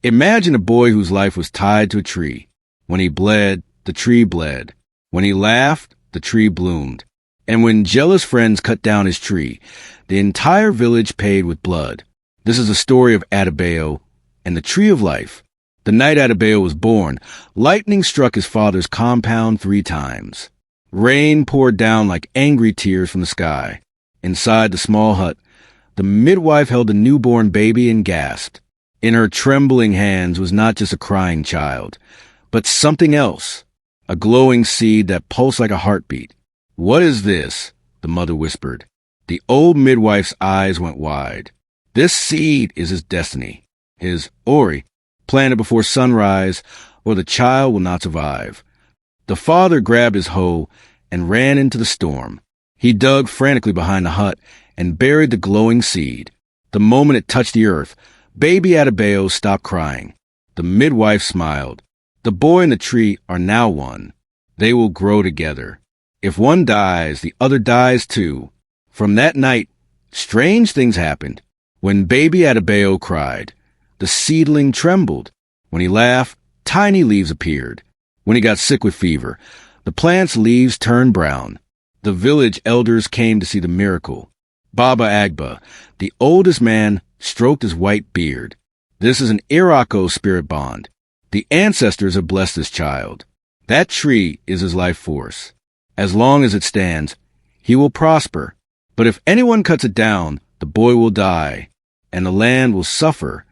Imagine a boy whose life was tied to a tree. When he bled, the tree bled. When he laughed, the tree bloomed. And when jealous friends cut down his tree, the entire village paid with blood. This is the story of Adebayo and the tree of life. The night Adebayo was born, lightning struck his father's compound 3 times. Rain poured down like angry tears from the sky. Inside the small hut, the midwife held the newborn baby and gasped. In her trembling hands was not just a crying child, but something else, a glowing seed that pulsed like a heartbeat. "What is this?" the mother whispered. The old midwife's eyes went wide. This seed is his destiny, his Ori, planted before sunrise, or the child will not survive. The father grabbed his hoe and ran into the storm. He dug frantically behind the hut and buried the glowing seed. The moment it touched the earth, baby Adebayo stopped crying. The midwife smiled. The boy and the tree are now one. They will grow together. If one dies, the other dies too. From that night, strange things happened. When baby Adebayo cried, the seedling trembled. When he laughed, tiny leaves appeared. When he got sick with fever, the plant's leaves turned brown. The village elders came to see the miracle. Baba Agba, the oldest man, stroked his white beard. This is an Irako spirit bond. The ancestors have blessed this child. That tree is his life force. As long as it stands, he will prosper. But if anyone cuts it down, the boy will die, and the land will suffer.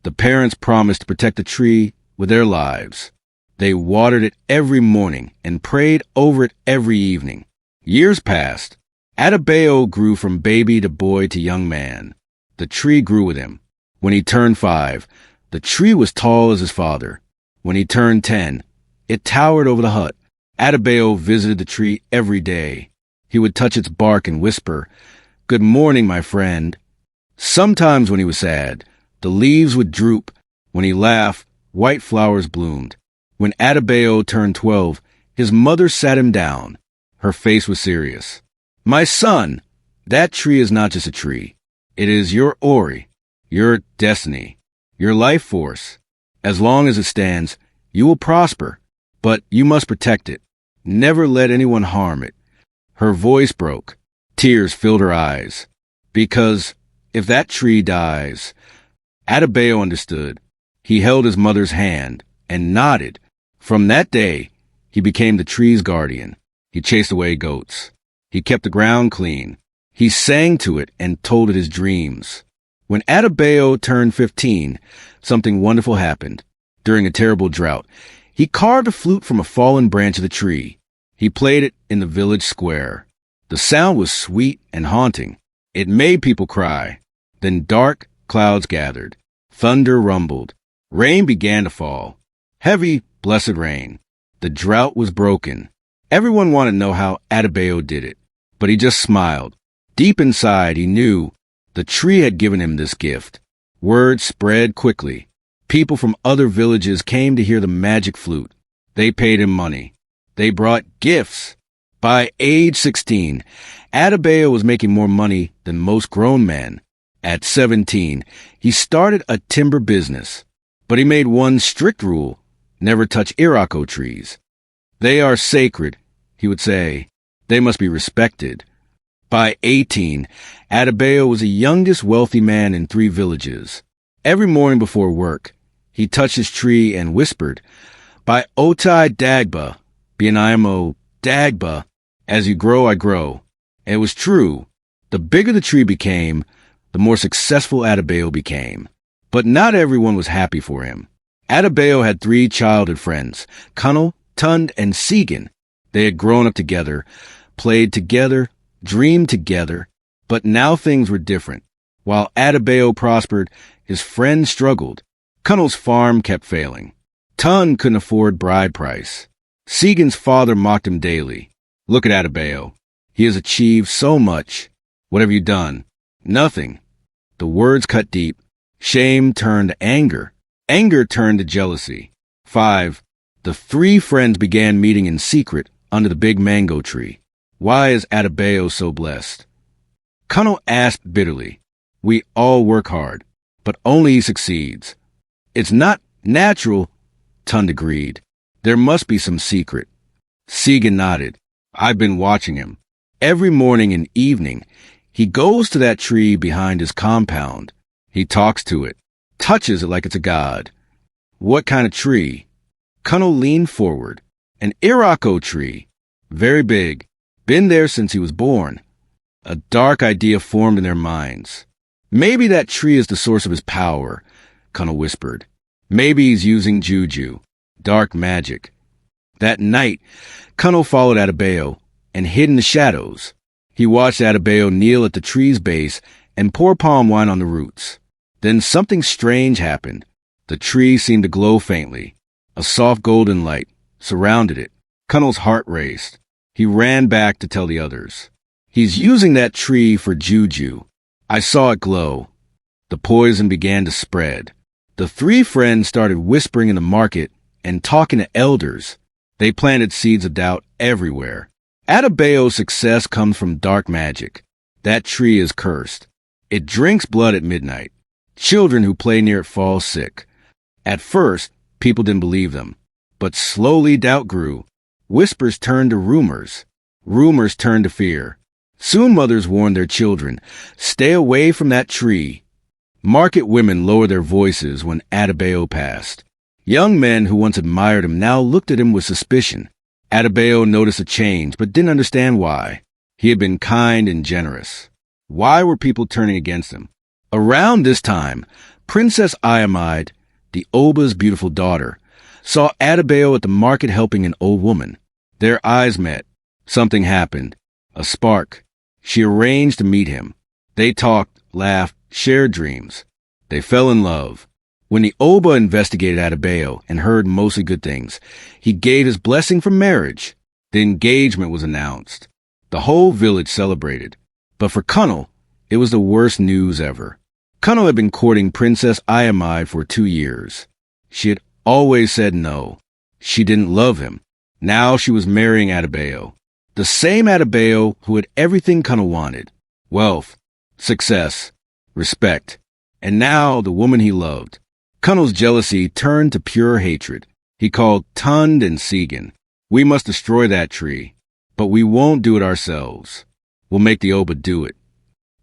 The parents promised to protect the tree with their lives. They watered it every morning and prayed over it every evening. Years passed. Adebayo grew from baby to boy to young man. The tree grew with him. When he turned 5, the tree was tall as his father. When he turned 10, it towered over the hut. Adebayo visited the tree every day. He would touch its bark and whisper, "Good morning, my friend." Sometimes when he was sad, the leaves would droop. When he laughed, white flowers bloomed. When Adebayo turned 12, his mother sat him down. Her face was serious. "My son, that tree is not just a tree. It is your Ori, your destiny, your life force. As long as it stands, you will prosper, but you must protect it. Never let anyone harm it." Her voice broke. Tears filled her eyes. Because if that tree dies, Adebayo understood. He held his mother's hand and nodded. From that day, he became the tree's guardian. He chased away goats. He kept the ground clean. He sang to it and told it his dreams. When Adebayo turned 15, something wonderful happened. During a terrible drought, he carved a flute from a fallen branch of the tree. He played it in the village square. The sound was sweet and haunting. It made people cry. Then dark clouds gathered. Thunder rumbled. Rain began to fall. Heavy, blessed rain. The drought was broken. Everyone wanted to know how Adebayo did it, but he just smiled. Deep inside, he knew the tree had given him this gift. Word spread quickly. People from other villages came to hear the magic flute. They paid him money. They brought gifts. By age 16, Adebayo was making more money than most grown men. At 17, he started a timber business. But he made one strict rule: never touch Irako trees. "They are sacred," he would say. "They must be respected." By 18, Adebayo was the youngest wealthy man in 3 villages. Every morning before work, he touched his tree and whispered, "By Otai Dagba, Bianimo Dagba, as you grow, I grow." And it was true. The bigger the tree became, the more successful Adebayo became. But not everyone was happy for him. Adebayo had 3 childhood friends, Kunnel, Tund, and Segan. They had grown up together, played together, dreamed together, but now things were different. While Adebayo prospered, his friends struggled. Kunnel's farm kept failing. Tund couldn't afford bride price. Segan's father mocked him daily. "Look at Adebayo. He has achieved so much. What have you done?" "Nothing." The words cut deep. Shame turned to anger. Anger turned to jealousy. 5. The 3 friends began meeting in secret under the big mango tree. "Why is Adebayo so blessed?" Kunnel asked bitterly. "We all work hard, but only he succeeds. It's not natural, Tund agreed. There must be some secret. Segan nodded. I've been watching him. Every morning and evening, he goes to that tree behind his compound. He talks to it, touches it like it's a god. What kind of tree? Cunnel leaned forward. An Irako tree. Very big. Been there since he was born. A dark idea formed in their minds. Maybe that tree is the source of his power, Cunnel whispered. Maybe he's using juju, dark magic. That night, Cunnel followed Adebayo and hid in the shadows. He watched Adebayo kneel at the tree's base and pour palm wine on the roots. Then something strange happened. The tree seemed to glow faintly. A soft golden light surrounded it. Cunnel's heart raced. He ran back to tell the others. He's using that tree for juju. I saw it glow. The poison began to spread. The three friends started whispering in the market and talking to elders. They planted seeds of doubt everywhere. Adebayo's success comes from dark magic. That tree is cursed. It drinks blood at midnight. Children who play near it fall sick. At first, people didn't believe them. But slowly doubt grew. Whispers turned to rumors. Rumors turned to fear. Soon mothers warned their children, stay away from that tree. Market women lowered their voices when Adebayo passed. Young men who once admired him now looked at him with suspicion. Adebayo noticed a change, but didn't understand why. He had been kind and generous. Why were people turning against him? Around this time, Princess Iamide, the Oba's beautiful daughter, saw Adebayo at the market helping an old woman. Their eyes met. Something happened. A spark. She arranged to meet him. They talked, laughed, shared dreams. They fell in love. When the Oba investigated Adebayo and heard mostly good things, he gave his blessing for marriage. The engagement was announced. The whole village celebrated. But for Cunnel, it was the worst news ever. Cunnel had been courting Princess Iamide for 2 years. She had always said no. She didn't love him. Now she was marrying Adebayo. The same Adebayo who had everything Cunnel wanted. Wealth, success, respect. And now the woman he loved. Cunnel's jealousy turned to pure hatred. He called Tund and Segan. We must destroy that tree. But we won't do it ourselves. We'll make the Oba do it.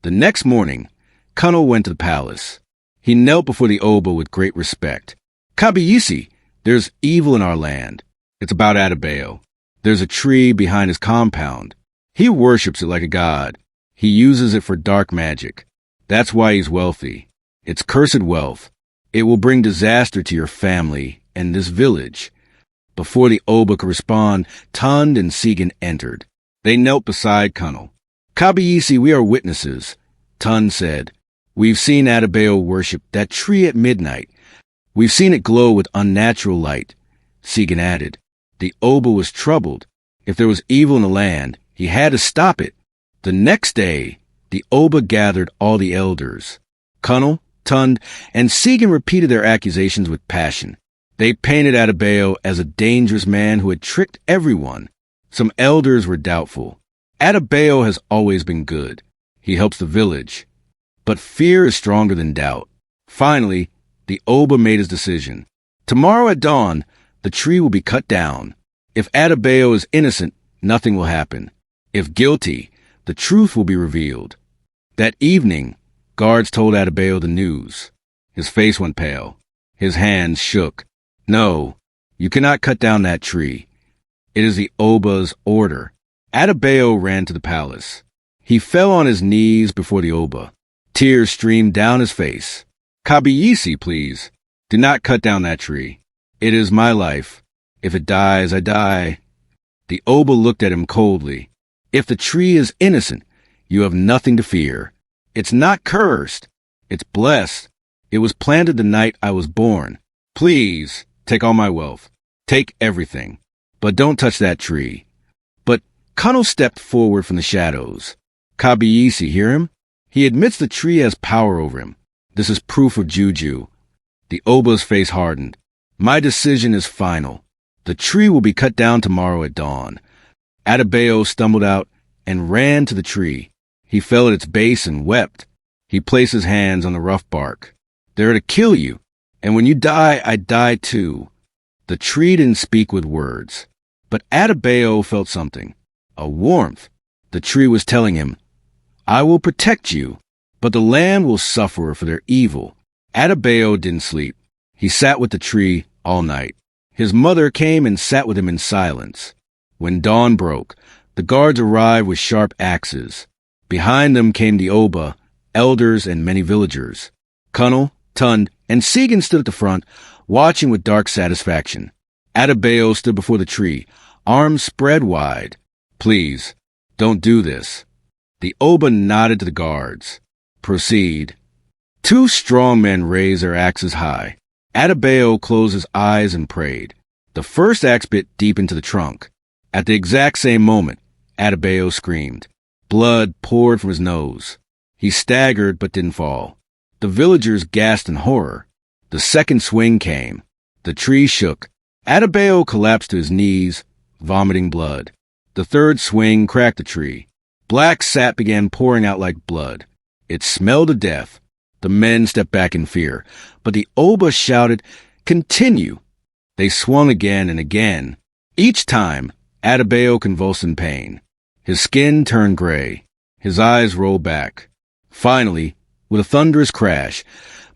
The next morning, Cunnel went to the palace. He knelt before the Oba with great respect. Kabiyesi, there's evil in our land. It's about Adebayo. There's a tree behind his compound. He worships it like a god. He uses it for dark magic. That's why he's wealthy. It's cursed wealth. It will bring disaster to your family and this village. Before the Oba could respond, Tund and Segan entered. They knelt beside Cunnel. Kabiyesi, we are witnesses, Tund said. We've seen Adebayo worship that tree at midnight. We've seen it glow with unnatural light. Segan added. The Oba was troubled. If there was evil in the land, he had to stop it. The next day, the Oba gathered all the elders. Cunnel, Tund, and Segan repeated their accusations with passion. They painted Adebayo as a dangerous man who had tricked everyone. Some elders were doubtful. Adebayo has always been good. He helps the village. But fear is stronger than doubt. Finally, the Oba made his decision. Tomorrow at dawn, the tree will be cut down. If Adebayo is innocent, nothing will happen. If guilty, the truth will be revealed. That evening, guards told Adebayo the news. His face went pale. His hands shook. No, you cannot cut down that tree. It is the Oba's order. Adebayo ran to the palace. He fell on his knees before the Oba. Tears streamed down his face. Kabiyesi, please. Do not cut down that tree. It is my life. If it dies, I die. The Oba looked at him coldly. If the tree is innocent, you have nothing to fear. It's not cursed. It's blessed. It was planted the night I was born. Please, take all my wealth. Take everything. But don't touch that tree. But Cunnel stepped forward from the shadows. Kabiyesi, hear him? He admits the tree has power over him. This is proof of juju. The Oba's face hardened. My decision is final. The tree will be cut down tomorrow at dawn. Adebayo stumbled out and ran to the tree. He fell at its base and wept. He placed his hands on the rough bark. They're to kill you, And when you die, I die too. The tree didn't speak with words, but Adebayo felt something, a warmth. The tree was telling him, I will protect you, but the land will suffer for their evil. Adebayo didn't sleep. He sat with the tree all night. His mother came and sat with him in silence. When dawn broke, the guards arrived with sharp axes. Behind them came the Oba, elders, and many villagers. Kunal, Tund, and Segan stood at the front, watching with dark satisfaction. Adebayo stood before the tree, arms spread wide. Please, don't do this. The Oba nodded to the guards. Proceed. Two strong men raised their axes high. Adebayo closed his eyes and prayed. The first axe bit deep into the trunk. At the exact same moment, Adebayo screamed. Blood poured from his nose. He staggered but didn't fall. The villagers gasped in horror. The second swing came. The tree shook. Adebayo collapsed to his knees, vomiting blood. The third swing cracked the tree. Black sap began pouring out like blood. It smelled of death. The men stepped back in fear, but the Oba shouted, Continue! They swung again and again. Each time, Adebayo convulsed in pain. His skin turned gray. His eyes rolled back. Finally, with a thunderous crash,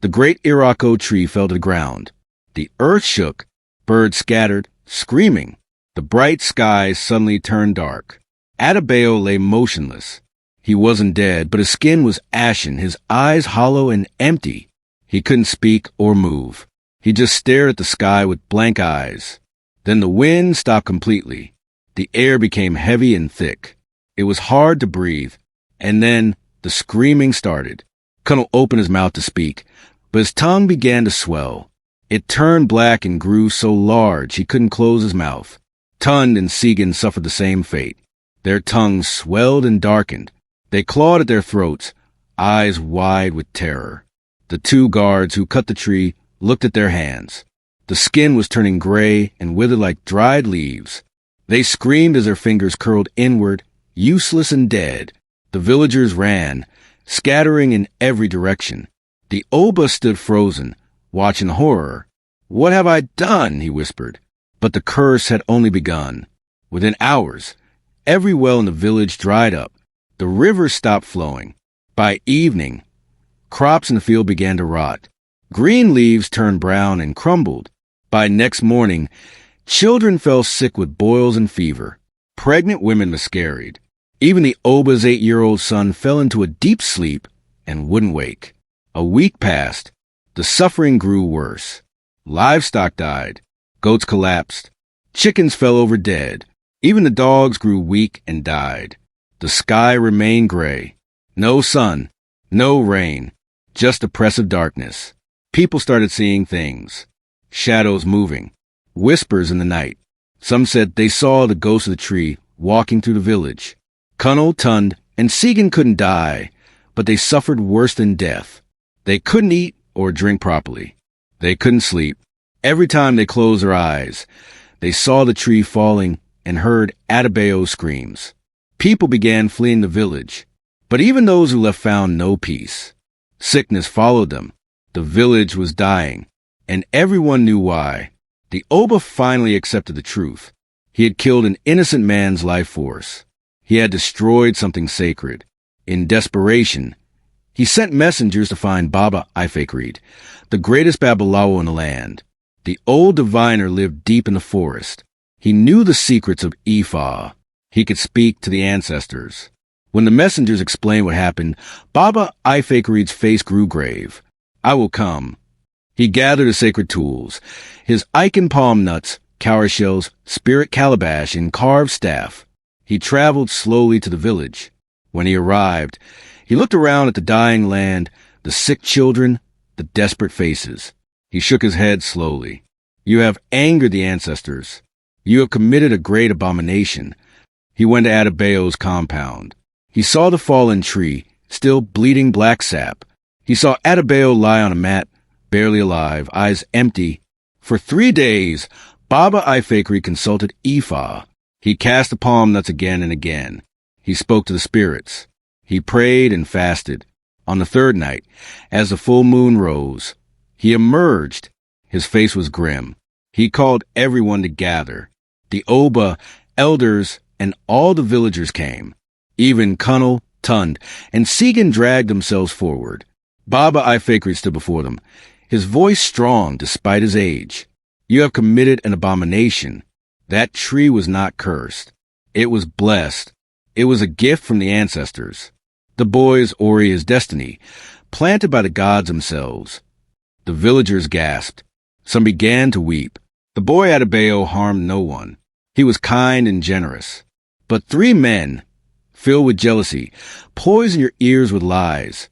the great Irako tree fell to the ground. The earth shook. Birds scattered, screaming. The bright sky suddenly turned dark. Adebayo lay motionless. He wasn't dead, but his skin was ashen, his eyes hollow and empty. He couldn't speak or move. He just stared at the sky with blank eyes. Then the wind stopped completely. The air became heavy and thick. It was hard to breathe. And then the screaming started. Kunal opened his mouth to speak, but his tongue began to swell. It turned black and grew so large he couldn't close his mouth. Tund and Segan suffered the same fate. Their tongues swelled and darkened. They clawed at their throats, eyes wide with terror. The two guards who cut the tree looked at their hands. The skin was turning gray and withered like dried leaves. They screamed as their fingers curled inward, useless and dead. The villagers ran, scattering in every direction. The Oba stood frozen, watching horror. What have I done? He whispered. But the curse had only begun. Within hours, every well in the village dried up. The river stopped flowing. By evening, crops in the field began to rot. Green leaves turned brown and crumbled. By next morning, children fell sick with boils and fever. Pregnant women miscarried. Even the Oba's 8-year-old son fell into a deep sleep and wouldn't wake. A week passed. The suffering grew worse. Livestock died. Goats collapsed. Chickens fell over dead. Even the dogs grew weak and died. The sky remained gray. No sun, no rain, just oppressive darkness. People started seeing things. Shadows moving. Whispers in the night. Some said they saw the ghost of the tree walking through the village. Kunal, Tund, and Segan couldn't die, but they suffered worse than death. They couldn't eat or drink properly. They couldn't sleep. Every time they closed their eyes, they saw the tree falling and heard Adebayo's screams. People began fleeing the village, but even those who left found no peace. Sickness followed them. The village was dying, and everyone knew why. The Oba finally accepted the truth. He had killed an innocent man's life force. He had destroyed something sacred. In desperation, he sent messengers to find Baba Ifekreed, the greatest Babalawo in the land. The old diviner lived deep in the forest. He knew the secrets of Ifa. He could speak to the ancestors. When the messengers explained what happened, Baba Ifekreed's face grew grave. I will come. He gathered the sacred tools, his Icon palm nuts, cowrie shells, spirit calabash, and carved staff. He traveled slowly to the village. When he arrived, he looked around at the dying land, the sick children, the desperate faces. He shook his head slowly. You have angered the ancestors. You have committed a great abomination. He went to Adebayo's compound. He saw the fallen tree, still bleeding black sap. He saw Adebayo lie on a mat, barely alive, eyes empty. For 3 days, Baba Ifekreed consulted Ifa. He cast the palm nuts again and again. He spoke to the spirits. He prayed and fasted. On the third night, as the full moon rose, he emerged. His face was grim. He called everyone to gather. The Oba, elders, and all the villagers came. Even Kunnel, Tund, and Segan dragged themselves forward. Baba Ifakri stood before them, his voice strong despite his age. You have committed an abomination. That tree was not cursed. It was blessed. It was a gift from the ancestors. The boy's Ori is destiny, planted by the gods themselves. The villagers gasped. Some began to weep. The boy Adebayo harmed no one. He was kind and generous. But 3 men, filled with jealousy, poison your ears with lies.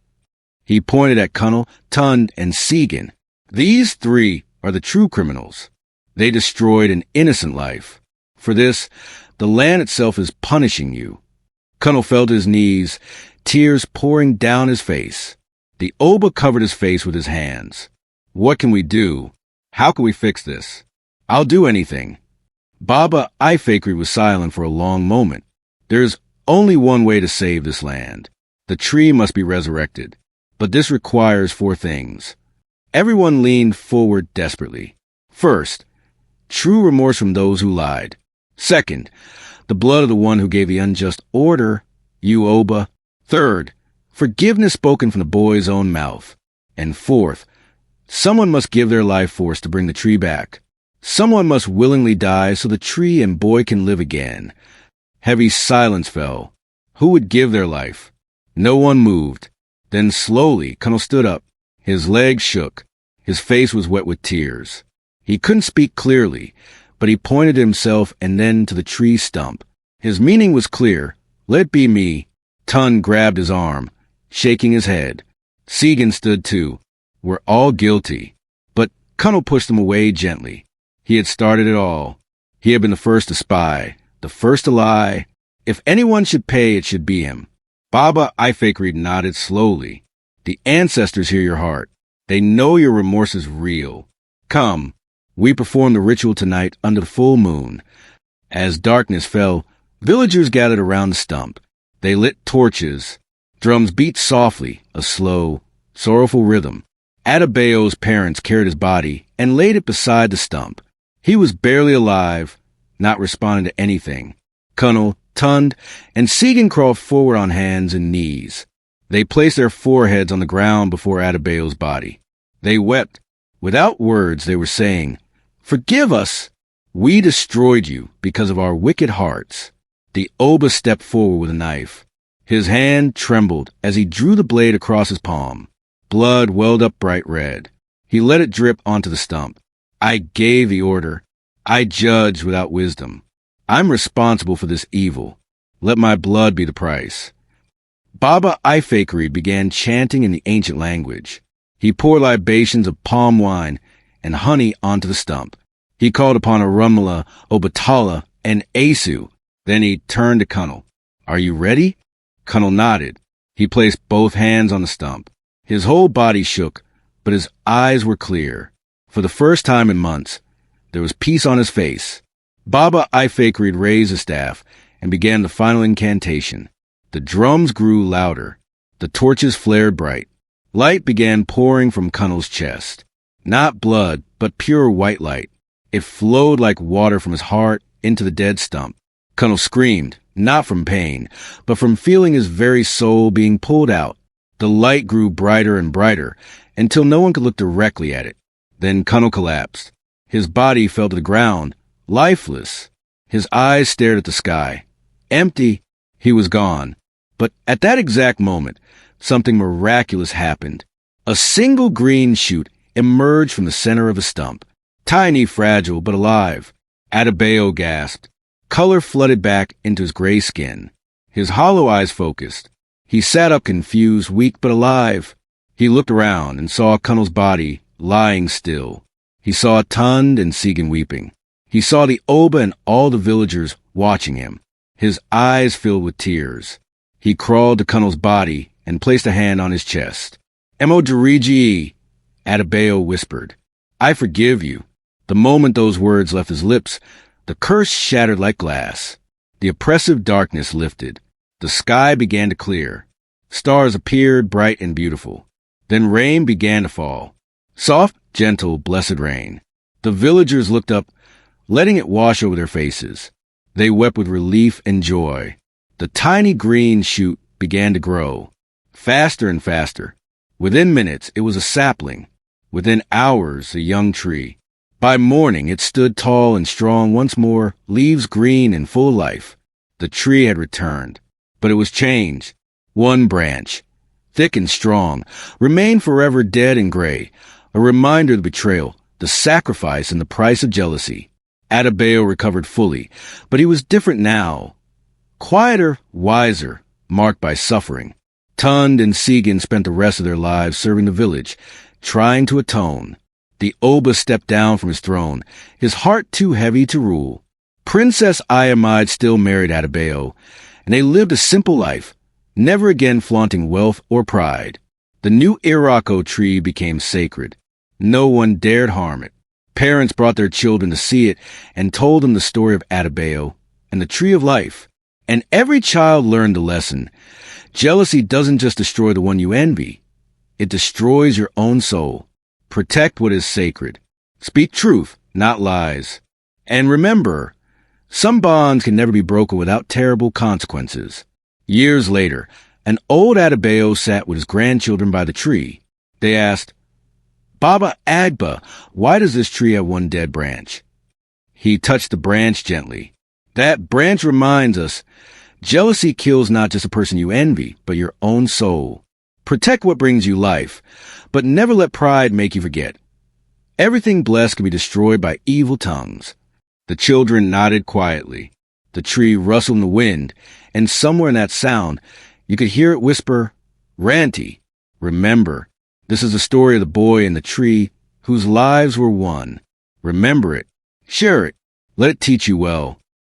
He pointed at Kunnel, Tund, and Segan. These 3 are the true criminals. They destroyed an innocent life. For this, the land itself is punishing you. Kunnel fell to his knees, tears pouring down his face. The Oba covered his face with his hands. What can we do? How can we fix this? I'll do anything. Baba Ifakri was silent for a long moment. There's only one way to save this land. The tree must be resurrected. But this requires 4 things. Everyone leaned forward desperately. First, true remorse from those who lied. Second, the blood of the one who gave the unjust order, you Oba. Third, forgiveness spoken from the boy's own mouth. And fourth, someone must give their life force to bring the tree back. Someone must willingly die so the tree and boy can live again. Heavy silence fell. Who would give their life? No one moved. Then slowly, Kunnel stood up. His legs shook. His face was wet with tears. He couldn't speak clearly, but he pointed to himself and then to the tree stump. His meaning was clear. Let be me. Tund grabbed his arm, shaking his head. Segan stood too. We're all guilty. But Kunnel pushed him away gently. He had started it all. He had been the first to spy, the first to lie. If anyone should pay, it should be him. Baba Ifakri nodded slowly. The ancestors hear your heart. They know your remorse is real. Come, we perform the ritual tonight under the full moon. As darkness fell, villagers gathered around the stump. They lit torches. Drums beat softly, a slow, sorrowful rhythm. Adebayo's parents carried his body and laid it beside the stump. He was barely alive, not responding to anything. Kunnel, Tund, and Segan crawled forward on hands and knees. They placed their foreheads on the ground before Adebayo's body. They wept. Without words, they were saying, "Forgive us! We destroyed you because of our wicked hearts." The Oba stepped forward with a knife. His hand trembled as he drew the blade across his palm. Blood welled up bright red. He let it drip onto the stump. I gave the order. I judged without wisdom. I'm responsible for this evil. Let my blood be the price. Baba Ifakri began chanting in the ancient language. He poured libations of palm wine and honey onto the stump. He called upon Arumala, Obatala, and Asu. Then he turned to Kunnel. Are you ready? Kunnel nodded. He placed both hands on the stump. His whole body shook, but his eyes were clear. For the first time in months, there was peace on his face. Baba Ifakri raised his staff and began the final incantation. The drums grew louder. The torches flared bright. Light began pouring from Kunnel's chest. Not blood, but pure white light. It flowed like water from his heart into the dead stump. Kunnel screamed, not from pain, but from feeling his very soul being pulled out. The light grew brighter and brighter until no one could look directly at it. Then Kunnel collapsed. His body fell to the ground, lifeless. His eyes stared at the sky. Empty. He was gone. But at that exact moment, something miraculous happened. A single green shoot emerged from the center of a stump. Tiny, fragile, but alive. Adebayo gasped. Color flooded back into his gray skin. His hollow eyes focused. He sat up confused, weak but alive. He looked around and saw Kunnel's body lying still. He saw Tund and Segan weeping. He saw the Oba and all the villagers watching him. His eyes filled with tears. He crawled to Kunnel's body and placed a hand on his chest. Emo Dirigi, Adebayo whispered. I forgive you. The moment those words left his lips, the curse shattered like glass. The oppressive darkness lifted. The sky began to clear. Stars appeared bright and beautiful. Then rain began to fall. Soft gentle, blessed rain. The villagers looked up, letting it wash over their faces. They wept with relief and joy. The tiny green shoot began to grow, faster and faster. Within minutes, it was a sapling. Within hours, a young tree. By morning, it stood tall and strong once more, leaves green and full of life. The tree had returned, but it was changed. One branch, thick and strong, remained forever dead and gray, a reminder of the betrayal, the sacrifice, and the price of jealousy. Adebayo recovered fully, but he was different now. Quieter, wiser, marked by suffering. Tund and Segan spent the rest of their lives serving the village, trying to atone. The Oba stepped down from his throne, his heart too heavy to rule. Princess Iamide still married Adebayo, and they lived a simple life, never again flaunting wealth or pride. The new Irako tree became sacred. No one dared harm it. Parents brought their children to see it and told them the story of Adebayo and the tree of life. And every child learned the lesson. Jealousy doesn't just destroy the one you envy. It destroys your own soul. Protect what is sacred. Speak truth, not lies. And remember, some bonds can never be broken without terrible consequences. Years later, an old Adebayo sat with his grandchildren by the tree. They asked, "Baba Agba, why does this tree have one dead branch?" He touched the branch gently. That branch reminds us, jealousy kills not just a person you envy, but your own soul. Protect what brings you life, but never let pride make you forget. Everything blessed can be destroyed by evil tongues. The children nodded quietly. The tree rustled in the wind, and somewhere in that sound, you could hear it whisper, "Ranty, remember, this is the story of the boy and the tree whose lives were one. Remember it, share it, let it teach you well."